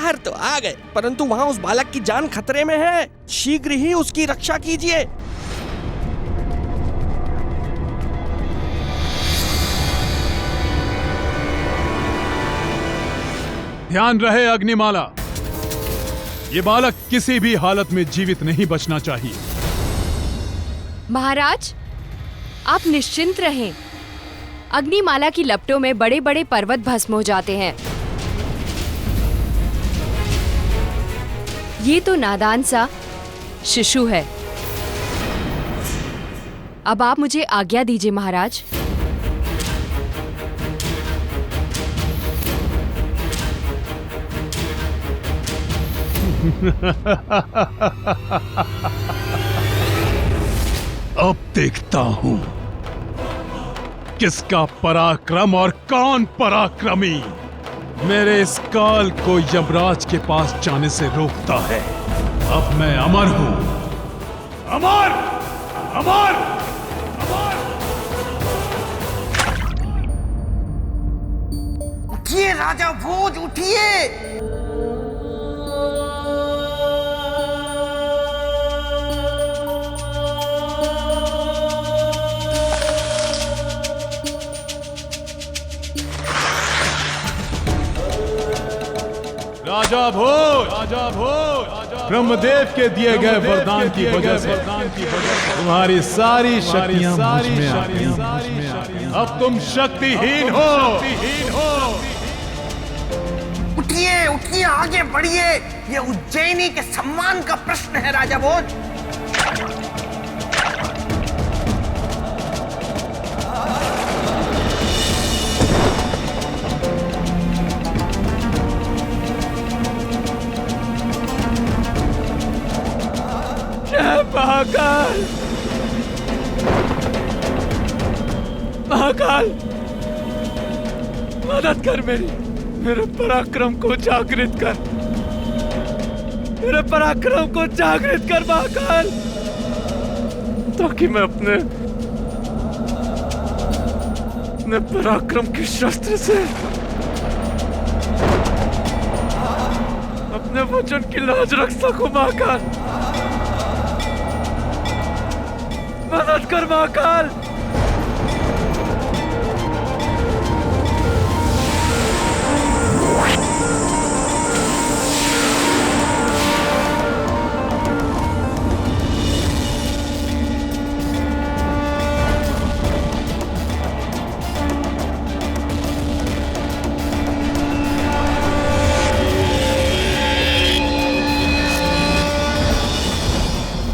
बाहर तो आ गए, परंतु वहाँ उस बालक की जान खतरे में है। शीघ्र ही उसकी रक्षा कीजिए। ध्यान रहे अग्निमाला, ये बालक किसी भी हालत में जीवित नहीं बचना चाहिए। महाराज, आप निश्चिंत रहें। अग्निमाला की लपटों में बड़े बड़े पर्वत भस्म हो जाते हैं। ये तो नादान सा शिशु है। अब आप मुझे आज्ञा दीजिए महाराज। अब देखता हूं किसका पराक्रम और कौन पराक्रमी मेरे इस काल को यमराज के पास जाने से रोकता है। अब मैं अमर हूं, अमर अमर अमर। उठिए राजा भोज, उठिए। राजा भोज, ब्रह्मदेव के दिए गए वरदान की वजह से तुम्हारी सारी शक्तियां मुझ में आ गई। अब तुम शक्तिहीन हो। उठिए उठिए, आगे बढ़िए। ये उज्जैनी के सम्मान का प्रश्न है राजा भोज। महाकाल, महाकाल, मदद कर मेरे पराक्रम को जागृत कर। मेरे पराक्रम को जागृत कर महाकाल, ताकि मैं अपने पराक्रम के शस्त्र से अपने वचन की लाज रख सकूं। महाकाल, मदद कर महाकाल।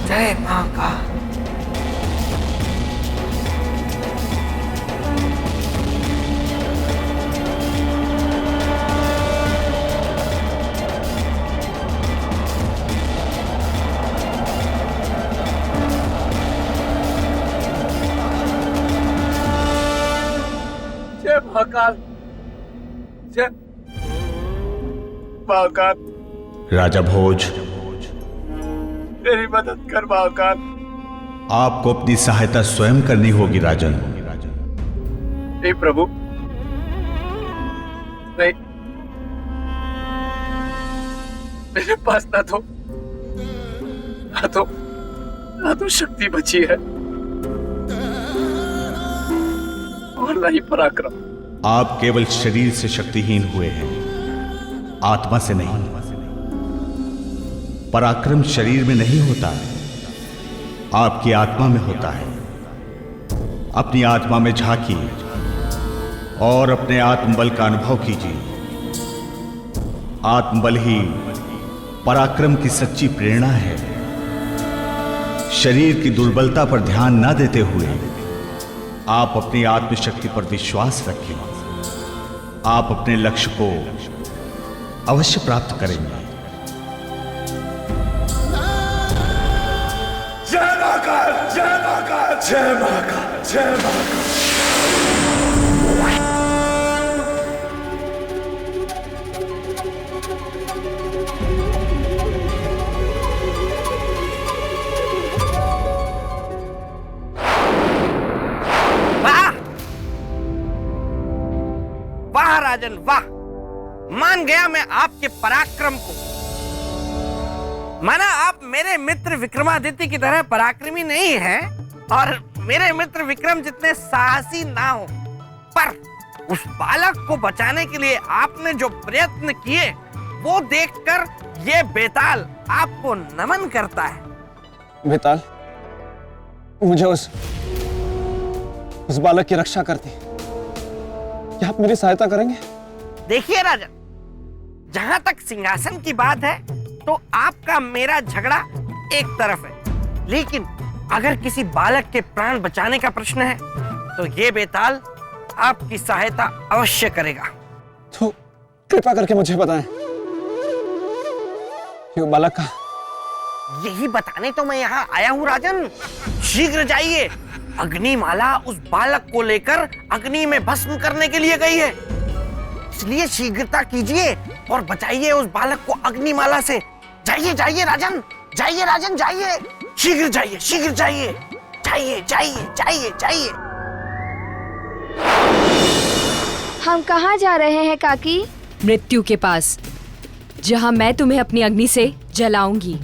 जय महाकाल। महाकाल, जय महाकाल। राजा भोज, मेरी मदद कर महाकाल। आपको अपनी सहायता स्वयं करनी होगी राजन। नहीं प्रभु, नहीं, मेरे पास ना तो शक्ति बची है और ना ही पराक्रम। आप केवल शरीर से शक्तिहीन हुए हैं, आत्मा से नहीं। पराक्रम शरीर में नहीं होता है, आपकी आत्मा में होता है। अपनी आत्मा में झांकिए और अपने आत्मबल का अनुभव कीजिए। आत्मबल ही पराक्रम की सच्ची प्रेरणा है। शरीर की दुर्बलता पर ध्यान न देते हुए आप अपनी आत्मशक्ति पर विश्वास रखें। आप अपने लक्ष्य को अवश्य प्राप्त करेंगे। जय महाकाल, जय महाकाल, जय महाकाल, जय महाकाल। वाह राजन वाह, मान गया मैं आपके पराक्रम को। माना आप मेरे मित्र विक्रमादित्य की तरह पराक्रमी नहीं हैं और मेरे मित्र विक्रम जितने साहसी ना हो, पर उस बालक को बचाने के लिए आपने जो प्रयत्न किए वो देखकर ये बेताल आपको नमन करता है। बेताल, मुझे उस बालक की रक्षा करती, क्या आप मेरी सहायता करेंगे? देखिए राजन, जहां तक सिंहासन की बात है तो आपका मेरा झगड़ा एक तरफ है, लेकिन अगर किसी बालक के प्राण बचाने का प्रश्न है तो ये बेताल आपकी सहायता अवश्य करेगा। तो कृपा करके मुझे बताएं, ये बालक का। यही बताने तो मैं यहाँ आया हूँ राजन। शीघ्र जाइए, अग्निमाला उस बालक को लेकर अग्नि में भस्म करने के लिए गई है, इसलिए शीघ्रता कीजिए और बचाइए उस बालक को अग्निमाला से। जाइए जाइए राजन, जाइए राजन, जाइए, शीघ्र जाइए, शीघ्र जाइए, जाइए जाइए जाइए जाइए। हम कहाँ जा रहे हैं काकी? मृत्यु के पास, जहाँ मैं तुम्हें अपनी अग्नि से जलाऊंगी।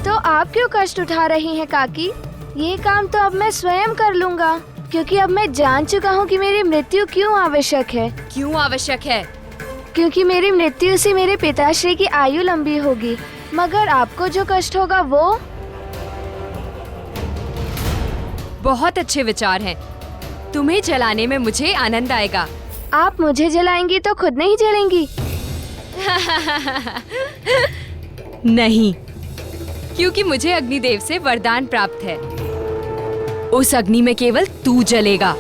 तो आप क्यों कष्ट उठा रही हैं काकी? ये काम तो अब मैं स्वयं कर लूँगा, क्योंकि अब मैं जान चुका हूँ कि मेरी मृत्यु क्यों आवश्यक है। क्यों आवश्यक है? क्योंकि मेरी मृत्यु से मेरे पिताश्री की आयु लंबी होगी, मगर आपको जो कष्ट होगा वो। बहुत अच्छे विचार हैं। तुम्हें जलाने में मुझे आनंद आएगा। आप मुझे जलाएंगी तो खुद नहीं जलेंगी? नहीं, क्योंकि मुझे अग्निदेव से वरदान प्राप्त है। उस अग्नि में केवल तू जलेगा।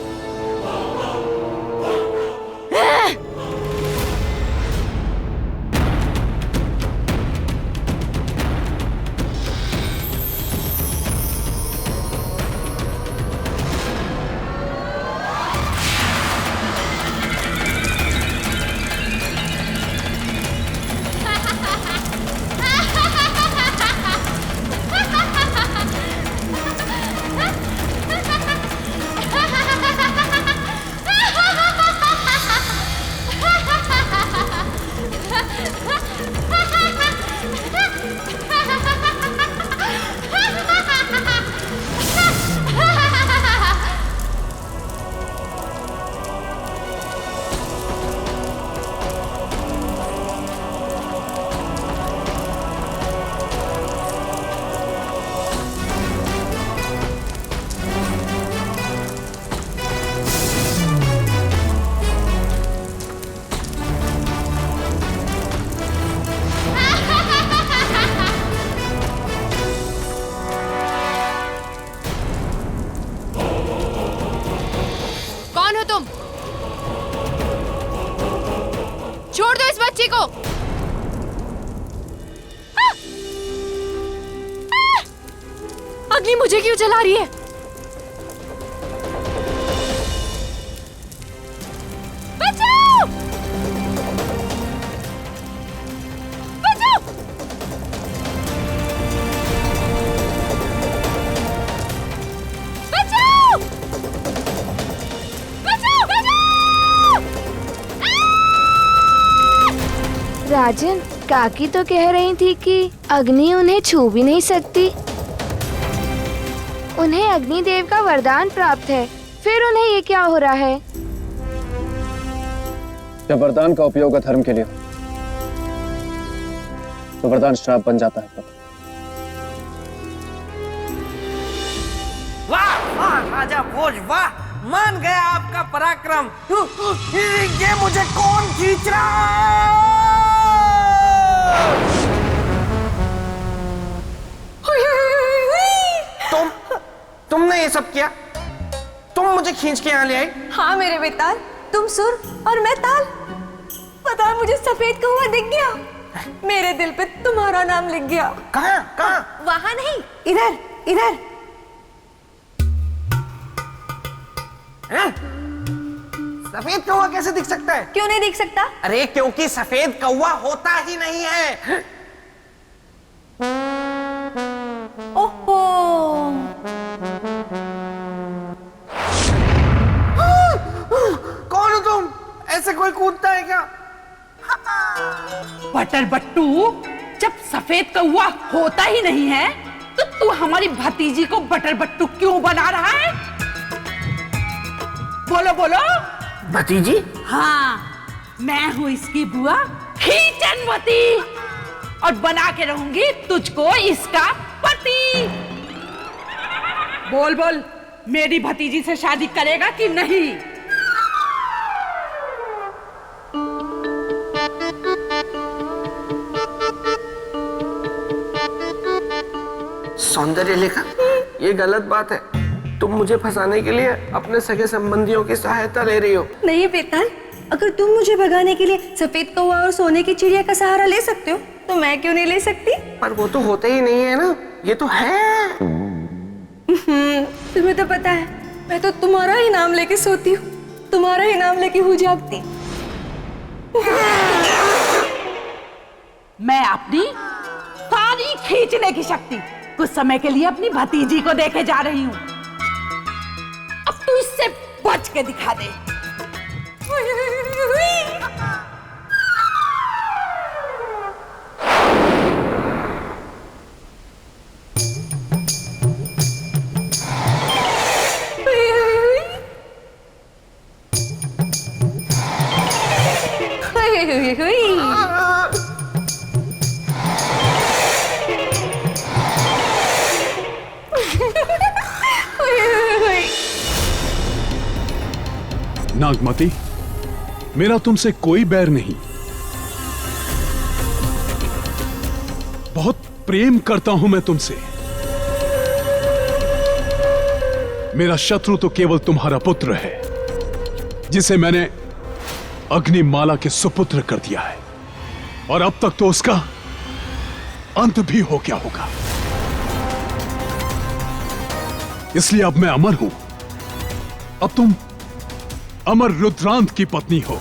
छोड़ दो इस बच्चे को। अग्नि मुझे क्यों जला रही है? बचाओ! बचाओ! बचाओ! बचाओ! बचाओ! राजन, काकी तो कह रही थी कि अग्नि उन्हें छू भी नहीं सकती। उन्हें अग्निदेव का वरदान प्राप्त है, फिर उन्हें ये क्या हो रहा है? जब वरदान का उपयोग अधर्म के लिए तो वरदान श्राप बन जाता है। वाह वाह राजा भोज, वाह, मान गया आपका पराक्रम। ये मुझे कौन खींच रहा है? तुमने ये सब किया? तुम मुझे खींच के यहाँ ले आई? हाँ मेरे बेताल, तुम सुर और मैं ताल। पता है, मुझे सफेद कौवा दिख गया, मेरे दिल पे तुम्हारा नाम लिख गया। कहाँ कहाँ? वहां नहीं, इधर इधर। सफेद कौवा कैसे दिख सकता है? क्यों नहीं दिख सकता? अरे क्योंकि सफेद कौवा होता ही नहीं है। ओहो, कौन हो तुम? ऐसे कोई कूदता है क्या? बटर बट्टू, जब सफेद कौवा होता ही नहीं है तो तू हमारी भतीजी को बटर बट्टू क्यों बना रहा है? बोलो बोलो। भतीजी? हाँ, मैं हूँ इसकी बुआ खींचनवती और बना के रहूंगी तुझको इसका पति। बोल बोल, मेरी भतीजी से शादी करेगा कि नहीं? सौंदर्य लेखा, ये गलत बात है। तुम मुझे फंसाने के लिए अपने सगे संबंधियों की सहायता ले रही हो। नहीं बेताल, अगर तुम मुझे भगाने के लिए सफेद कौवा और सोने की चिड़िया का सहारा ले सकते हो तो मैं क्यों नहीं ले सकती? पर वो तो होते ही नहीं है ना, ये तो है। तुम्हें तो पता है, मैं तो तुम्हारा ही नाम लेके सोती हूँ, तुम्हारा ही नाम लेके हूँ जागती। मैं अपनी सारी खींचने की शक्ति कुछ समय के लिए अपनी भतीजी को देके जा रही हूँ। अब तू इससे बच के दिखा दे। नागमती, मेरा तुमसे कोई बैर नहीं। बहुत प्रेम करता हूं मैं तुमसे। मेरा शत्रु तो केवल तुम्हारा पुत्र है, जिसे मैंने अग्निमाला के सुपुत्र कर दिया है, और अब तक तो उसका अंत भी हो गया होगा। इसलिए अब मैं अमर हूं। अब तुम अमर रुद्रांत की पत्नी हो।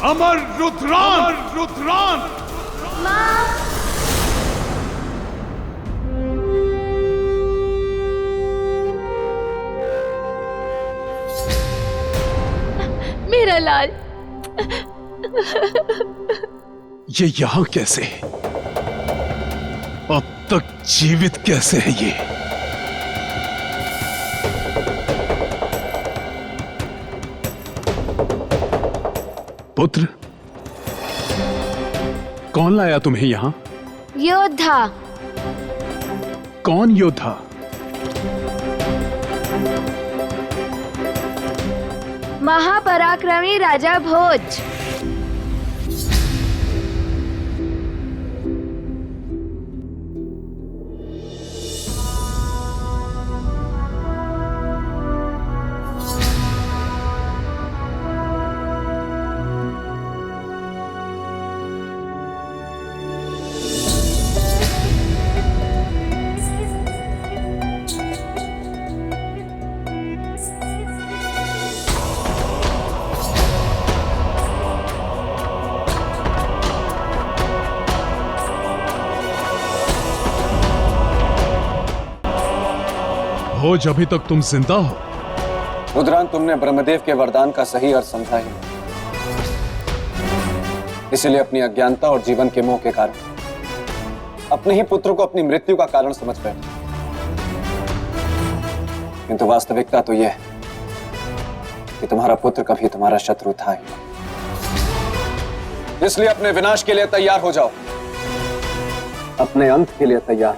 अमर रुद्रांत, रुद्रांत। मेरा लाल। ये यहां कैसे? अब तक जीवित कैसे है ये? पुत्र, कौन लाया तुम्हें यहां? योद्धा। कौन योद्धा? महापराक्रमी राजा भोज। भोज, अभी तक तुम जिंदा हो? रुद्रांत, तुमने ब्रह्मदेव के वरदान का सही अर्थ समझा ही, इसलिए अपनी अज्ञानता और जीवन के मोह के कारण अपने ही पुत्र को अपनी मृत्यु का कारण समझ बैठे। किंतु वास्तविकता तो यह है कि तुम्हारा पुत्र कभी तुम्हारा शत्रु था ही। इसलिए अपने विनाश के लिए तैयार हो जाओ, अपने अंत के लिए तैयार।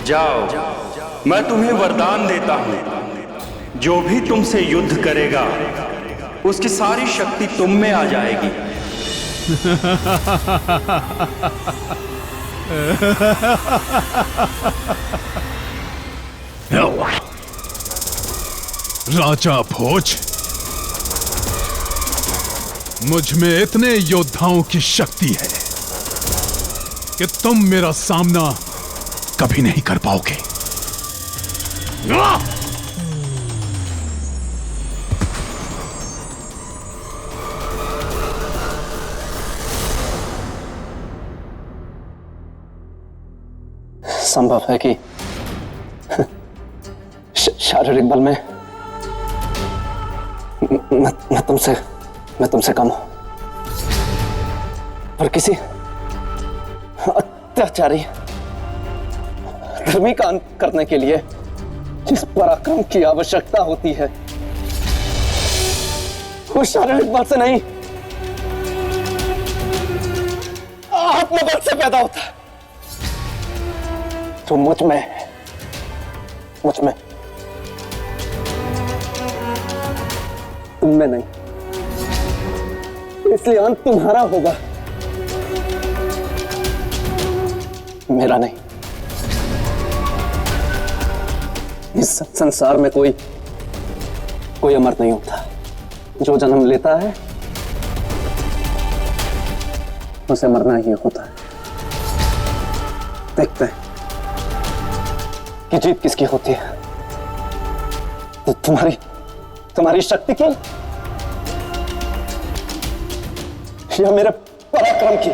जाओ, मैं तुम्हें वरदान देता हूं, जो भी तुमसे युद्ध करेगा उसकी सारी शक्ति तुम में आ जाएगी। राजा भोज, मुझ में इतने योद्धाओं की शक्ति है कि तुम मेरा सामना कभी नहीं कर पाओगे। संभव है कि शारीरिक बल में मैं तुमसे कम हूं, पर किसी अत्याचारी धर्मी का अंत करने के लिए जिस पराक्रम की आवश्यकता होती है वो शारीरिक बल से नहीं, आत्मबल से पैदा होता है, जो मुझ में है, तुम में नहीं। इसलिए अंत तुम्हारा होगा, मेरा नहीं। इस संसार में कोई अमर नहीं होता। जो जन्म लेता है उसे मरना ही होता है। देखते हैं कि जीत किसकी होती है, तो तुम्हारी शक्ति की या मेरे पराक्रम की।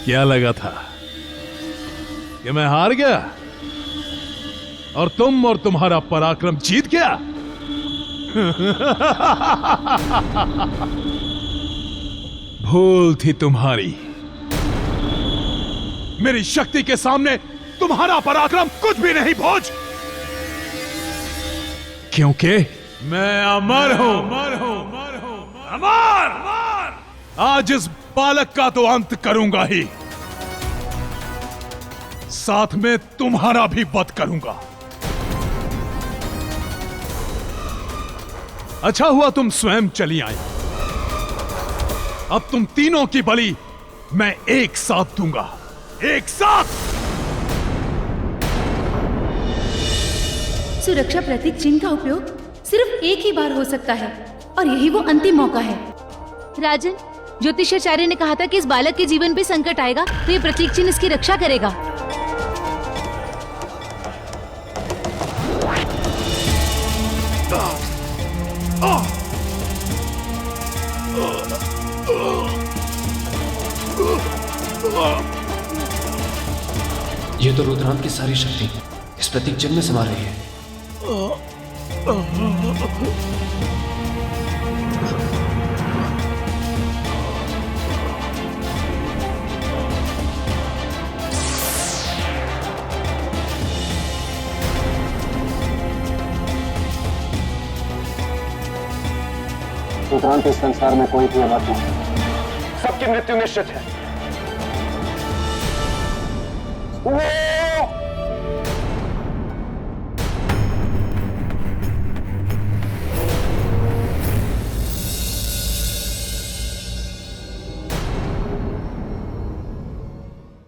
क्या लगा था कि मैं हार गया और तुम और तुम्हारा पराक्रम जीत गया? भूल थी तुम्हारी। मेरी शक्ति के सामने तुम्हारा पराक्रम कुछ भी नहीं भोज, क्योंकि मैं अमर हूं। अमर! आज इस बालक का तो अंत करूंगा ही, साथ में तुम्हारा भी वध करूंगा। अच्छा हुआ तुम स्वयं चली आई। अब तुम तीनों की बलि मैं एक साथ दूंगा, एक साथ। सुरक्षा प्रतीक चिन्ह का उपयोग सिर्फ एक ही बार हो सकता है और यही वो अंतिम मौका है। राजन, ज्योतिषाचार्य ने कहा था कि इस बालक के जीवन पे संकट आएगा तो ये प्रतीक चिन्ह इसकी रक्षा करेगा। ये तो रुद्रांत की सारी शक्ति इस प्रतीक चिन्ह में समा रही है। रुद्रांत इस संसार में कोई भी अमर नहीं, सबकी मृत्यु निश्चित है।